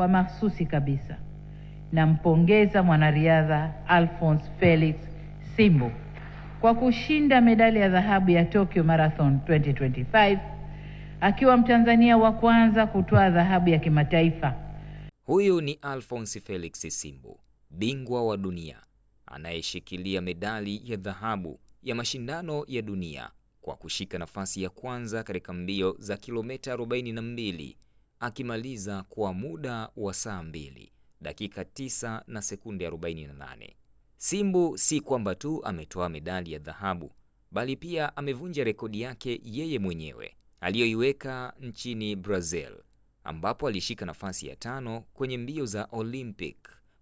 kwa mahsusi kabisa nampongeza mwanariadha Alphonce Felix Simbu kwa kushinda medali ya dhahabu ya Tokyo Marathon 2025 akiwa Mtanzania wa kwanza kutwaa dhahabu ya kimataifa. Huyu ni Alphonce Felix Simbu, bingwa wa dunia anayeshikilia medali ya dhahabu ya mashindano ya dunia kwa kushika nafasi ya kwanza katika mbio za kilomita 42 akimaliza kwa muda wa saa 2 dakika 9 na sekunde 48. Simbu si kwamba tu ametoa medali ya dhahabu, bali pia amevunja rekodi yake yeye mwenyewe aliyoiweka nchini Brazil, ambapo alishika nafasi ya 5 kwenye mbio za Olympic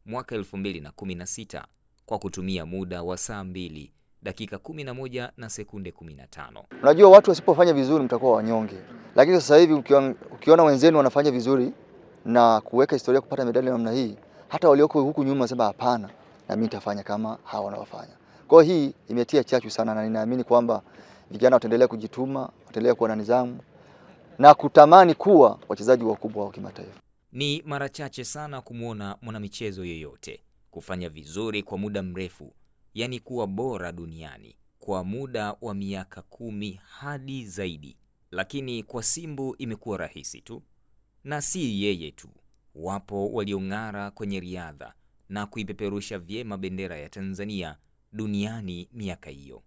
mwaka 2016 kwa kutumia muda wa saa 2 dakika 11 na sekunde 15. Unajua watu wasipofanya vizuri mtakuwa wanyonge. Lakini sasa hivi ukiona wenzenu wanafanya vizuri na kuweka historia kupata medali namna hii, hata walioko huku nyuma wasema hapana, na mimi nitafanya kama hawa wanaofanya. Kwa hiyo hii imetia chachu sana, na ninaamini kwamba vijana wataendelea kujituma, wataendelea kuwa na nidhamu na kutamani kuwa wachezaji wakubwa wa kimataifa. Ni mara chache sana kumuona mwanamichezo yeyote kufanya vizuri kwa muda mrefu, yani kuwa bora duniani kwa muda wa miaka 10 hadi zaidi. Lakini kwa Simbu imekuwa rahisi tu. Na si yeye tu. Wapo waliong'ara kwenye riadha na kuipeperusha vyema bendera ya Tanzania duniani miaka hiyo.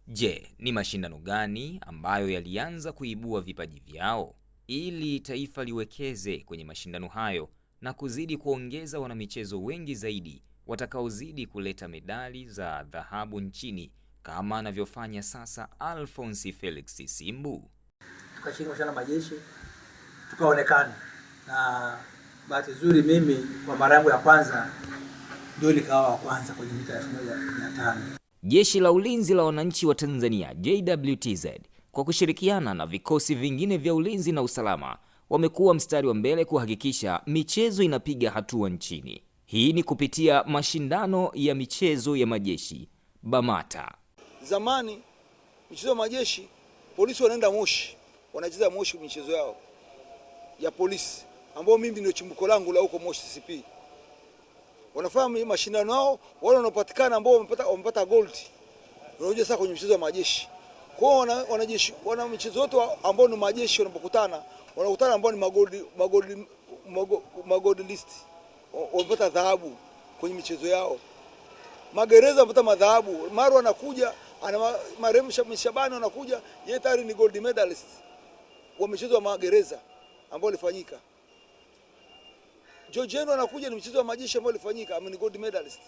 Je, ni mashindano gani ambayo yalianza kuibua vipaji vyao ili taifa liwekeze kwenye mashindano hayo na kuzidi kuongeza wanamichezo wengi zaidi watakaozidi kuleta medali za dhahabu nchini kama anavyofanya sasa Alphonce Felix Simbu? Tukashiriki mashindano majeshi, tukaonekana, na bahati nzuri mimi kwa mara yangu ya kwanza ndio nikawa wa kwanza kwenye mita 1500. Jeshi la Ulinzi la Wananchi wa Tanzania JWTZ kwa kushirikiana na vikosi vingine vya ulinzi na usalama wamekuwa mstari wa mbele kuhakikisha michezo inapiga hatua nchini. Hii ni kupitia mashindano ya michezo ya majeshi BAMATA. Zamani michezo ya majeshi polisi wanaenda Moshi, wanacheza Moshi michezo yao ya polisi, ambao mimi ndio chimbuko langu la huko Moshi CCP. Wanafanya mashindano yao, wale wanapatikana ambao wamepata gold wanakuja sasa kwenye michezo ya majeshi. Kwa hiyo wanajeshi wana michezo yote ambao ni majeshi wanakutana ambao ni magold list, wamepata dhahabu kwenye michezo yao. Magereza wamepata madhahabu. Maru anakuja, ana marehemu Shabani anakuja, yeye tayari ni gold medalist wa michezo ya magereza ambao ilifanyika. Georgiano anakuja, ni michezo ya majeshi ambao ilifanyika, ni gold medalist.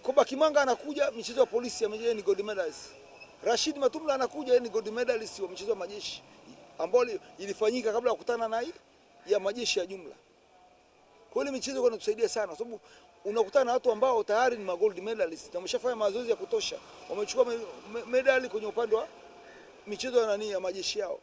Koba Kimanga anakuja, michezo ya polisi yeye ni gold medalist. Rashid Matumla anakuja, yeye ni gold medalist wa michezo ya majeshi ambao ilifanyika kabla ya kukutana na hii ya majeshi ya jumla. Kwa hiyo michezo inatusaidia sana sababu unakutana na watu ambao tayari ni gold medalist na wameshafanya mazoezi ya kutosha, wamechukua medali kwenye upande wa michezo ya majeshi yao.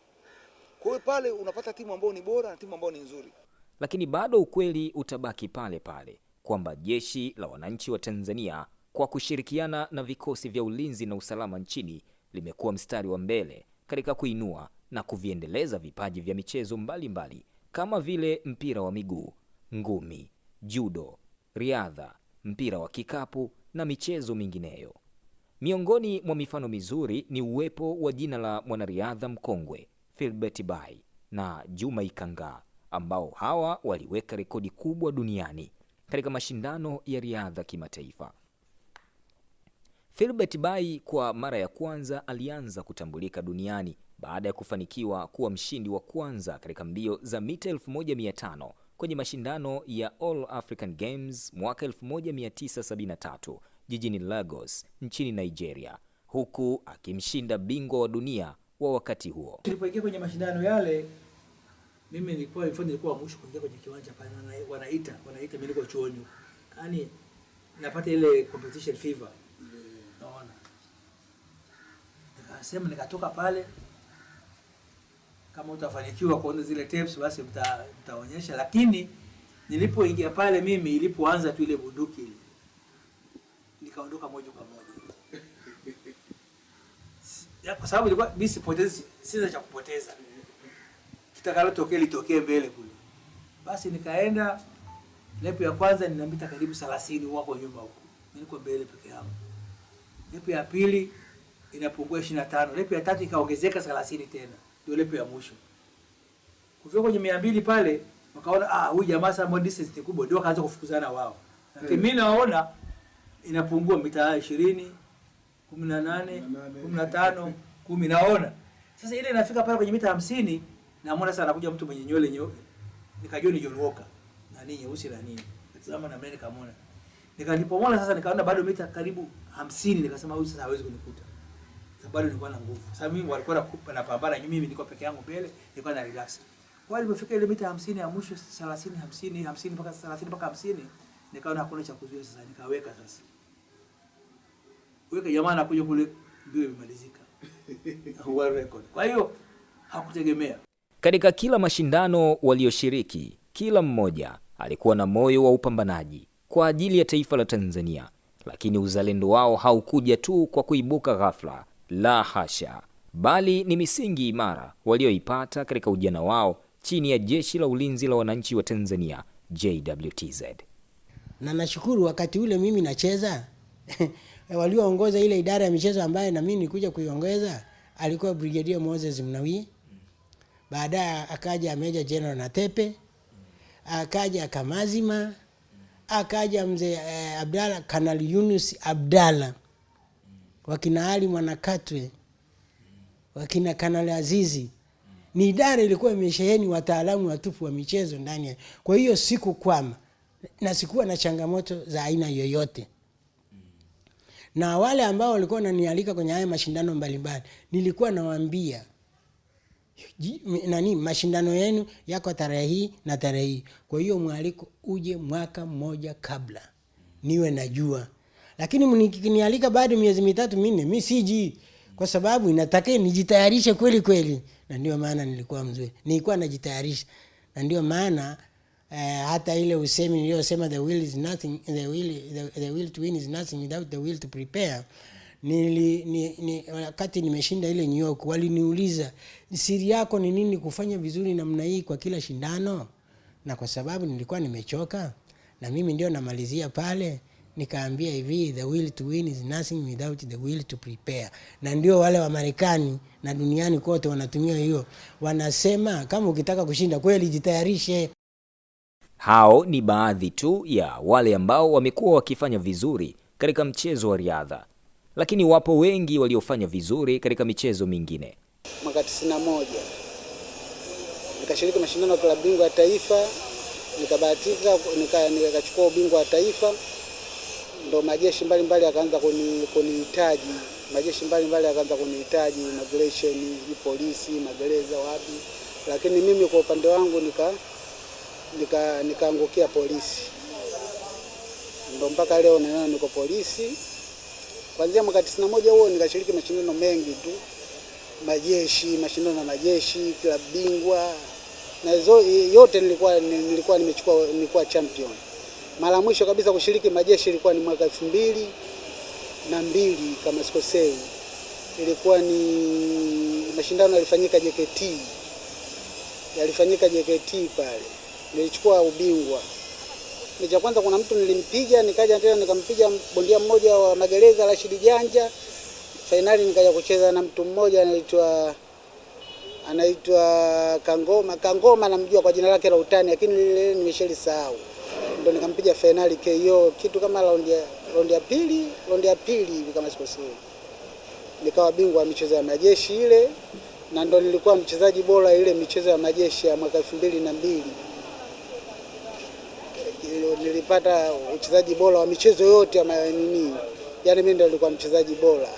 Kwa hiyo pale unapata timu ambayo ni bora na timu ambayo ni nzuri. Lakini bado ukweli utabaki pale pale kwamba Jeshi la Wananchi wa Tanzania kwa kushirikiana na vikosi vya ulinzi na usalama nchini limekuwa mstari wa mbele katika kuinua na kuviendeleza vipaji vya michezo mbalimbali kama vile mpira wa miguu, ngumi, judo, riadha, mpira wa kikapu na michezo mingineyo. Miongoni mwa mifano mizuri ni uwepo wa jina la mwanariadha mkongwe Philbert Bayi na Juma Ikangaa, ambao hawa waliweka rekodi kubwa duniani katika mashindano ya riadha kimataifa. Philbert Bayi kwa mara ya kwanza alianza kutambulika duniani baada ya kufanikiwa kuwa mshindi wa kwanza katika mbio za mita 1500 kwenye mashindano ya All African Games mwaka 1973 jijini Lagos nchini Nigeria, huku akimshinda bingwa wa dunia wa wakati huo. Tulipoingia kwenye mashindano yale, mimi nilikuwa mwisho kuingia kwenye kiwanja pale, wanaita mimi niko chuoni. Yaani napata ile competition fever. Naona. Nikasema nikatoka pale, kama utafanikiwa kuona zile tapes basi mtaonyesha, lakini nilipoingia pale mimi ilipoanza tu ile bunduki ile nikaondoka moja kwa moja. Ya kwa sababu ilikuwa sina cha kupoteza. Kitakalo tokea litokee mbele kule. Basi Basi nikaenda lepu ya kwanza nina mita karibu 30 wako nyuma huko. Niko mbele peke yangu. Lepu ya pili inapungua 25. Lepu ya tatu ikaongezeka 30 tena. Ndio lepu ya mwisho. Kufika kwenye 200 pale wakaona huyu jamaa sasa distance ni kubwa, ndio wakaanza kufukuzana wao. Lakini mimi naona inapungua mita 20, 18, 15, 10 naona. Sasa ile inafika pale kwenye mita 50 naona sasa anakuja mtu mwenye nywele nyeupe. Nikajua ni John Walker. Na nini nyeusi na nini. Nikatazama na mbele nikamwona. Nikalipomwona sasa nikaona bado mita karibu 50, nikasema huyu sasa hawezi kunikuta. Sababu bado nilikuwa na nguvu. Sasa mimi walikuwa napambana, mimi nilikuwa peke yangu mbele, nilikuwa na relax. Kwa hiyo ilipofika ile mita 50 ya mwisho 30, 50 mpaka 30 mpaka 50, nikaona hakuna cha kuzuia sasa, nikaweka sasa. Weka jamaa anakuja kule ndio imemalizika. World record. Kwa hiyo hakutegemea. Katika kila mashindano walioshiriki, kila mmoja alikuwa na moyo wa upambanaji kwa ajili ya taifa la Tanzania, lakini uzalendo wao haukuja tu kwa kuibuka ghafla, la hasha, bali ni misingi imara walioipata katika ujana wao chini ya Jeshi la Ulinzi la Wananchi wa Tanzania, JWTZ. Na nashukuru wakati ule mimi nacheza walioongoza ile idara ya michezo ambaye na mimi nilikuja kuiongoza alikuwa Brigadier Moses Mnawi. Baadaye akaja Major General Natepe, akaja Kamazima, akaja mzee Abdalla, Kanali Yunus Abdalla, wakina Ali Mwanakatwe, wakina Kanali Azizi. Ni idara ilikuwa imesheheni wataalamu watupu wa michezo ndani. Kwa hiyo sikukwama na sikuwa na changamoto za aina yoyote. Na wale ambao walikuwa wananialika kwenye haya mashindano mbalimbali, nilikuwa nawaambia mashindano yenu yako tarehe hii na tarehe hii. Kwa hiyo mwaliko uje mwaka mmoja kabla niwe najua. Lakini mnialika baada miezi 3 4, mimi siji, kwa sababu inataka nijitayarishe kweli kweli. Na ndio maana nilikuwa mzuri. Nilikuwa najitayarisha. Na ndio maana hata ile usemi niliyosema the will is nothing, the will to win is nothing without the will to prepare. Wakati nimeshinda ile New York, waliniuliza siri yako ni nini kufanya vizuri namna hii kwa kila shindano? Na kwa sababu nilikuwa nimechoka na mimi ndio namalizia pale, nikaambia hivi, the will to win is nothing without the will to prepare. Na ndio wale wa Marekani na duniani kote wanatumia hiyo, wanasema kama ukitaka kushinda kweli jitayarishe. Hao ni baadhi tu ya wale ambao wamekuwa wakifanya vizuri katika mchezo wa riadha, lakini wapo wengi waliofanya vizuri katika michezo mingine. Mwaka 91 nikashiriki mashindano ya klabu bingwa ya taifa, nikabahatika nikachukua ubingwa wa taifa. Ndo majeshi mbalimbali yakaanza kunihitaji, majeshi mbalimbali yakaanza kunihitaji, immigration, polisi, magereza, wapi. Lakini mimi kwa upande wangu nikaangukia polisi. Ndo mpaka leo naona niko polisi. Kuanzia mwaka 91 huo nikashiriki mashindano mengi tu. Majeshi, mashindano na majeshi, klabu bingwa. Na yote nilikuwa champion. Mara mwisho kabisa kushiriki majeshi ilikuwa ni mwaka 2002 kama sikosei. Ilikuwa ni mashindano yalifanyika JKT. Yalifanyika JKT pale. Nilichukua ubingwa. Mechi ya kwanza kuna mtu nilimpiga, nikaja tena nikampiga bondia mmoja wa magereza Rashid Janja. Finali nikaja kucheza na mtu mmoja anaitwa Kangoma namjua kwa jina lake la utani, lakini lile nimeshalisahau. Ndio nikampiga finali KO kitu kama raundi ya pili kama sikosei. Nikawa bingwa wa michezo ya majeshi ile, na ndio nilikuwa mchezaji bora ile michezo ya majeshi ya mwaka 2002. Nilipata uchezaji bora wa michezo yote ya nini. Yaani mimi ndio nilikuwa mchezaji bora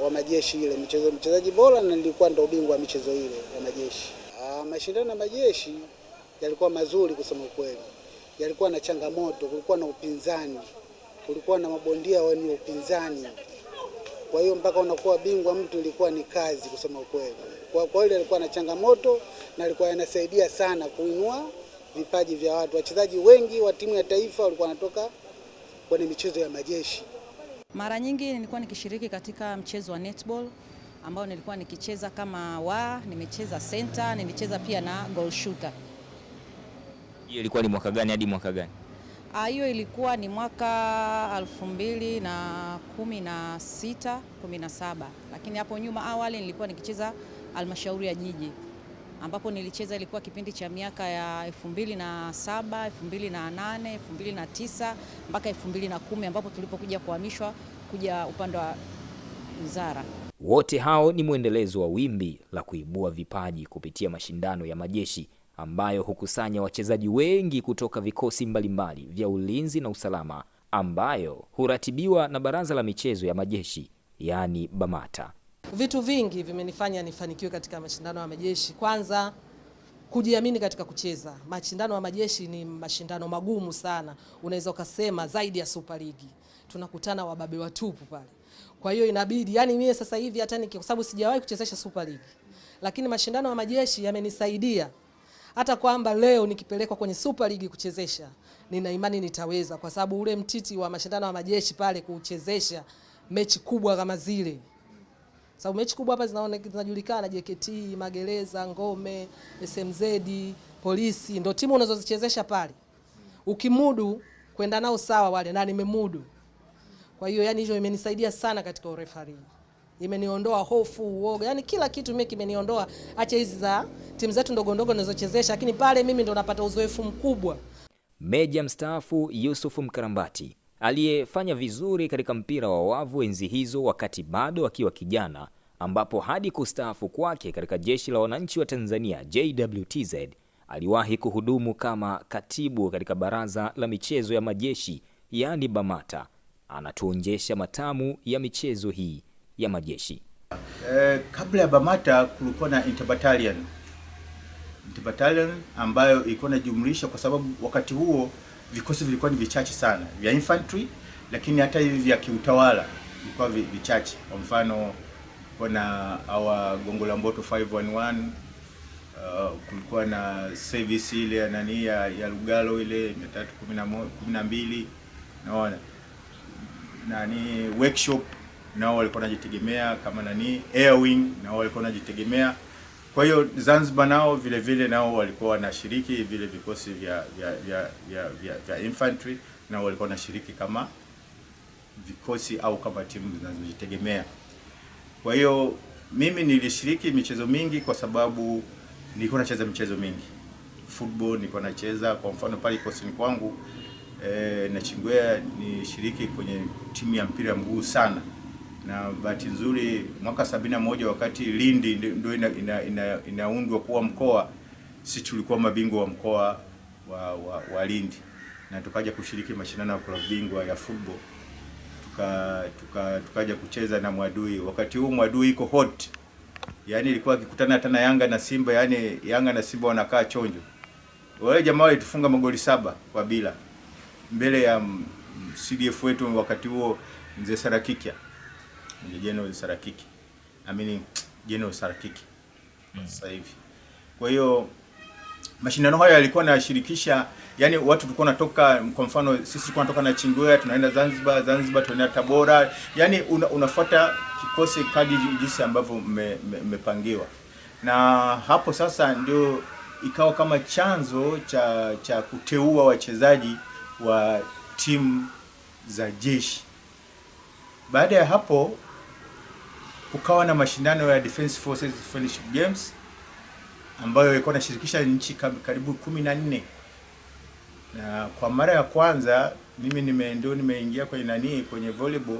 wa majeshi ile, mchezaji bora, na nilikuwa ndio ubingwa wa michezo ile ya majeshi. Mashindano ya majeshi yalikuwa mazuri kusema kweli. Yalikuwa na changamoto, kulikuwa na upinzani. Kulikuwa na mabondia wenye upinzani. Kwa hiyo mpaka unakuwa bingwa mtu ilikuwa ni kazi kusema kweli. Kwa hiyo ilikuwa na changamoto na ilikuwa inasaidia sana kuinua vipaji vya watu. Wachezaji wengi wa timu ya taifa walikuwa wanatoka kwenye michezo ya majeshi. Mara nyingi nilikuwa nikishiriki katika mchezo wa netball ambao nilikuwa nikicheza kama nimecheza center, nilicheza pia na goal shooter. Hiyo ilikuwa ni mwaka gani hadi mwaka gani? Hiyo ilikuwa ni mwaka 2016, 17. Lakini hapo nyuma awali nilikuwa nikicheza halmashauri ya jiji, ambapo nilicheza ilikuwa kipindi cha miaka ya 2007, 2008, 2009 mpaka 2010, ambapo tulipokuja kuhamishwa kuja upande wa wizara. Wote hao ni mwendelezo wa wimbi la kuibua vipaji kupitia mashindano ya majeshi ambayo hukusanya wachezaji wengi kutoka vikosi mbalimbali vya ulinzi na usalama, ambayo huratibiwa na Baraza la Michezo ya Majeshi, yaani BAMATA. Vitu vingi vimenifanya nifanikiwe katika mashindano ya majeshi. Kwanza, kujiamini katika kucheza. Mashindano ya majeshi ni mashindano magumu sana, unaweza ukasema zaidi ya Super League. Tunakutana wababe watupu pale. Kwa hiyo inabidi, yani mimi sasa hivi hata kwa sababu sijawahi kuchezesha Super League, lakini mashindano ya majeshi yamenisaidia hata kwamba leo nikipelekwa kwenye Super League kuchezesha, nina imani nitaweza, kwa sababu ule mtiti wa mashindano ya majeshi pale kuchezesha mechi kubwa kama zile. Sababu mechi kubwa hapa zinajulikana, JKT, Magereza, Ngome, SMZ, Polisi, ndio timu unazozichezesha pale. Ukimudu kwenda nao sawa wale, na nimemudu. Kwa hiyo yani hiyo imenisaidia sana katika urefari. Imeniondoa hofu, uoga, yani kila kitu mimi kimeniondoa. Acha hizi za timu zetu ndogo ndogo ninazochezesha, lakini pale mimi ndo napata uzoefu mkubwa. Meja mstaafu Yusuf Mkarambati aliyefanya vizuri katika mpira wa wavu enzi hizo wakati bado akiwa kijana, ambapo hadi kustaafu kwake katika Jeshi la Wananchi wa Tanzania JWTZ aliwahi kuhudumu kama katibu katika Baraza la Michezo ya Majeshi, yaani BAMATA. Anatuonjesha matamu ya michezo hii ya majeshi. Kabla ya BAMATA kulikuwa na Interbattalion ambayo ilikuwa inajumlisha, kwa sababu wakati huo vikosi vilikuwa ni vichache sana vya infantry, lakini hata hivi vya kiutawala vilikuwa vichache. Kwa mfano kuna hawa Gongo la Mboto 511, kulikuwa na service ile ya nani ya Lugalo ile 312, naona nani workshop nao walikuwa wanajitegemea, kama nani air wing nao walikuwa wanajitegemea. Kwa hiyo Zanzibar nao vile vile nao walikuwa wanashiriki, vile vikosi vya infantry nao walikuwa wanashiriki kama vikosi au kama timu zinazojitegemea. Kwa hiyo mimi nilishiriki michezo mingi kwa sababu nilikuwa nacheza michezo mingi. Football nilikuwa nacheza, kwa mfano pale kosini kwangu Nachingwea nishiriki kwenye timu ya mpira mguu sana. Na bahati nzuri mwaka 71 wakati Lindi ndio inaundwa kuwa mkoa, sisi tulikuwa mabingwa wa mkoa wa Lindi, na tukaja kushiriki mashindano ya klabu bingwa ya football. Tukaja kucheza na Mwadui. Wakati huu Mwadui iko hot. Yaani ilikuwa ikikutana tena Yanga na Simba, yani Yanga na Simba wanakaa chonjo. Wale jamaa walitufunga magoli 7-0 mbele ya CDF wetu wakati huo, Mzee Sarakikia. General Sarakiki. General Sarakiki. Sasa hivi. Kwa hiyo mashindano haya yalikuwa yanashirikisha, yani watu tulikuwa natoka, kwa mfano sisi tulikuwa natoka na Chingwea tunaenda Zanzibar tunaenda Tabora, yani unafuata kikosi kadi jinsi ambavyo mmepangiwa. Na hapo sasa ndio ikawa kama chanzo cha kuteua wachezaji wa timu za jeshi. Baada ya hapo kukawa na mashindano ya Defense Forces Fellowship Games ambayo yalikuwa yanashirikisha nchi karibu 14. Na kwa mara ya kwanza mimi nimeingia kwenye volleyball,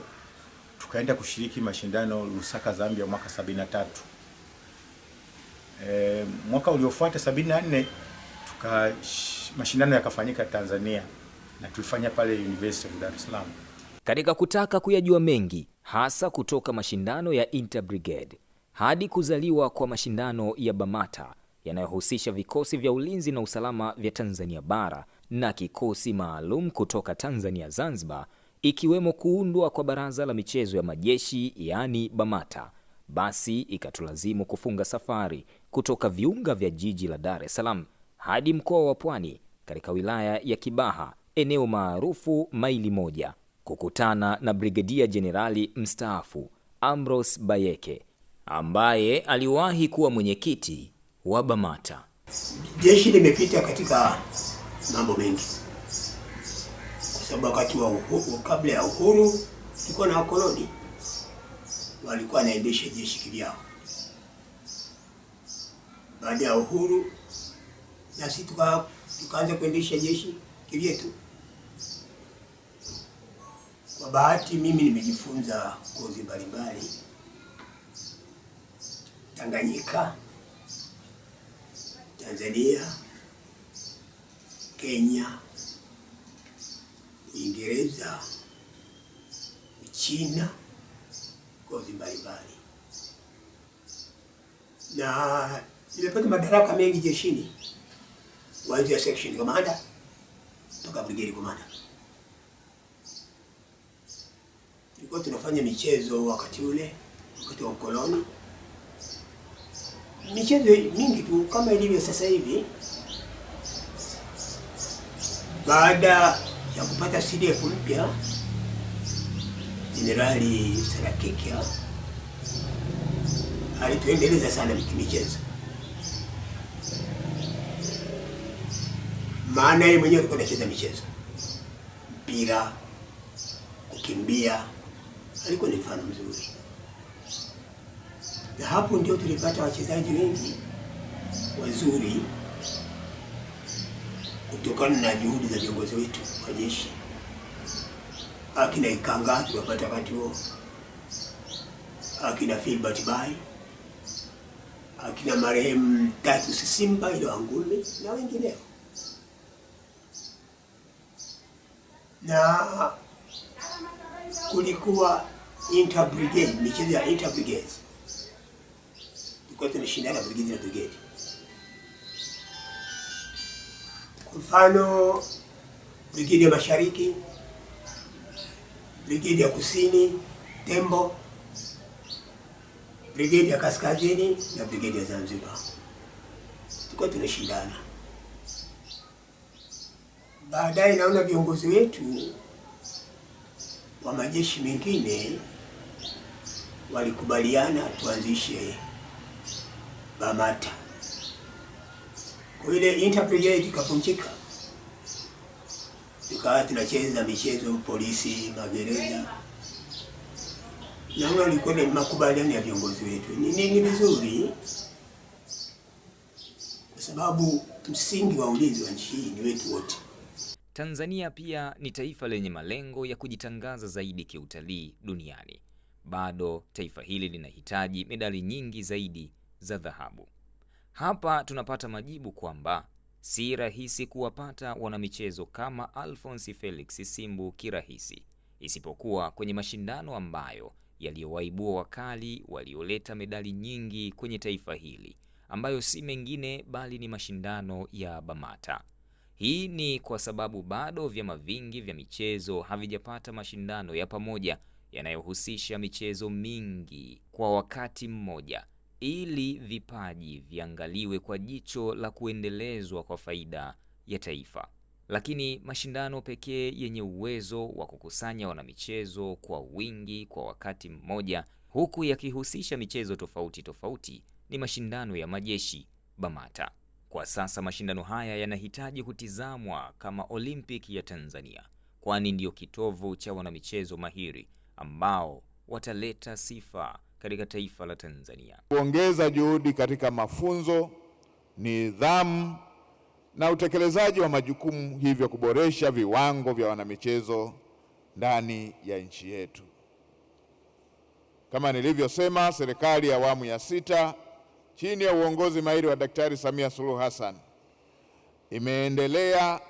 tukaenda kushiriki mashindano Lusaka Zambia mwaka 73. Mwaka uliofuata 74 mashindano yakafanyika Tanzania na tulifanya pale University of Dar es Salaam. Katika kutaka kuyajua mengi hasa kutoka mashindano ya Interbrigade hadi kuzaliwa kwa mashindano ya BAMATA yanayohusisha vikosi vya ulinzi na usalama vya Tanzania bara na kikosi maalum kutoka Tanzania Zanzibar, ikiwemo kuundwa kwa Baraza la Michezo ya Majeshi yaani BAMATA, basi ikatulazimu kufunga safari kutoka viunga vya jiji la Dar es Salaam hadi mkoa wa Pwani katika wilaya ya Kibaha, eneo maarufu Maili Moja, kukutana na Brigedia Jenerali mstaafu Ambrose Bayeke ambaye aliwahi kuwa mwenyekiti wa BAMATA. Jeshi limepita katika mambo mengi, kwa sababu wakati wa uhuru, kabla ya uhuru tulikuwa na wakoloni walikuwa wanaendesha jeshi kivyao. Baada ya uhuru nasi tukaanza kuendesha jeshi kivyetu. Kwa bahati mimi nimejifunza kozi mbalimbali Tanganyika, Tanzania, Kenya, Uingereza, Uchina, kozi mbalimbali, na nimepata madaraka mengi jeshini, kuanzia section commander mpaka brigade commander. Tulikuwa tunafanya michezo wakati ule, wakati wa ukoloni, michezo mingi tu kama ilivyo sasa hivi. Baada ya kupata CDF mpya, Jenerali Sarakikia alituendeleza sana michezo, maana yeye mwenyewe alikuwa anacheza michezo, mpira, kukimbia, alikuwa ni mfano mzuri. Na hapo ndio tulipata wachezaji wengi wazuri kutokana na juhudi za viongozi wetu wa jeshi. Akina Ikanga tulipata wakati huo, akina Philbert Bayi, akina marehemu Titus Simba ile Wangumi na wengineo. Na kulikuwa inter-brigade, michezo ya inter-brigade. Tulikuwa tunashindana brigade na brigade. Kwa mfano, brigade ya Mashariki, brigade ya Kusini, Tembo, brigade ya Kaskazini na brigade ya Zanzibar. Tulikuwa tunashindana. Baadaye naona viongozi wetu wa majeshi mengine walikubaliana tuanzishe BAMATA. Kwa ile interbrigade ikavunjika, tukawa tunacheza michezo polisi, magereza. Naona ilikuwa ni makubaliano ya viongozi wetu. Ni vizuri kwa sababu msingi wa ulinzi wa nchi hii ni wetu wote. Tanzania pia ni taifa lenye malengo ya kujitangaza zaidi kiutalii duniani. Bado taifa hili linahitaji medali nyingi zaidi za dhahabu. Hapa tunapata majibu kwamba si rahisi kuwapata wanamichezo kama Alphonce Felix Simbu kirahisi, isipokuwa kwenye mashindano ambayo yaliyowaibua wakali walioleta medali nyingi kwenye taifa hili, ambayo si mengine bali ni mashindano ya BAMATA. Hii ni kwa sababu bado vyama vingi vya michezo havijapata mashindano ya pamoja yanayohusisha michezo mingi kwa wakati mmoja, ili vipaji viangaliwe kwa jicho la kuendelezwa kwa faida ya taifa. Lakini mashindano pekee yenye uwezo wa kukusanya wanamichezo kwa wingi kwa wakati mmoja, huku yakihusisha michezo tofauti tofauti, ni mashindano ya majeshi, BAMATA. Kwa sasa mashindano haya yanahitaji kutizamwa kama Olympic ya Tanzania, kwani ndio kitovu cha wanamichezo mahiri ambao wataleta sifa katika taifa la Tanzania. Kuongeza juhudi katika mafunzo, nidhamu na utekelezaji wa majukumu, hivyo kuboresha viwango vya wanamichezo ndani ya nchi yetu. Kama nilivyosema, serikali ya awamu ya 6 chini ya uongozi mahiri wa Daktari Samia Suluhu Hassan imeendelea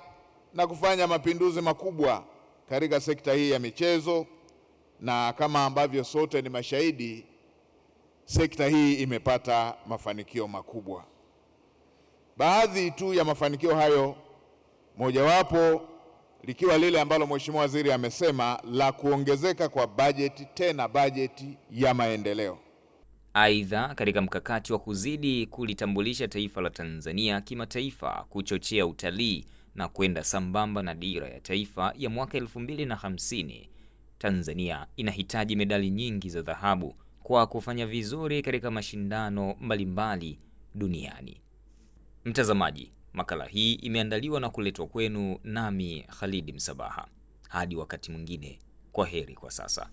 na kufanya mapinduzi makubwa katika sekta hii ya michezo, na kama ambavyo sote ni mashahidi, sekta hii imepata mafanikio makubwa. Baadhi tu ya mafanikio hayo, mojawapo likiwa lile ambalo Mheshimiwa Waziri amesema la kuongezeka kwa bajeti ya maendeleo. Aidha, katika mkakati wa kuzidi kulitambulisha taifa la Tanzania kimataifa, kuchochea utalii na kwenda sambamba na dira ya taifa ya mwaka 2050, Tanzania inahitaji medali nyingi za dhahabu kwa kufanya vizuri katika mashindano mbalimbali duniani. Mtazamaji, Makala hii imeandaliwa na kuletwa kwenu nami Khalid Msabaha. Hadi wakati mwingine, kwa heri kwa sasa.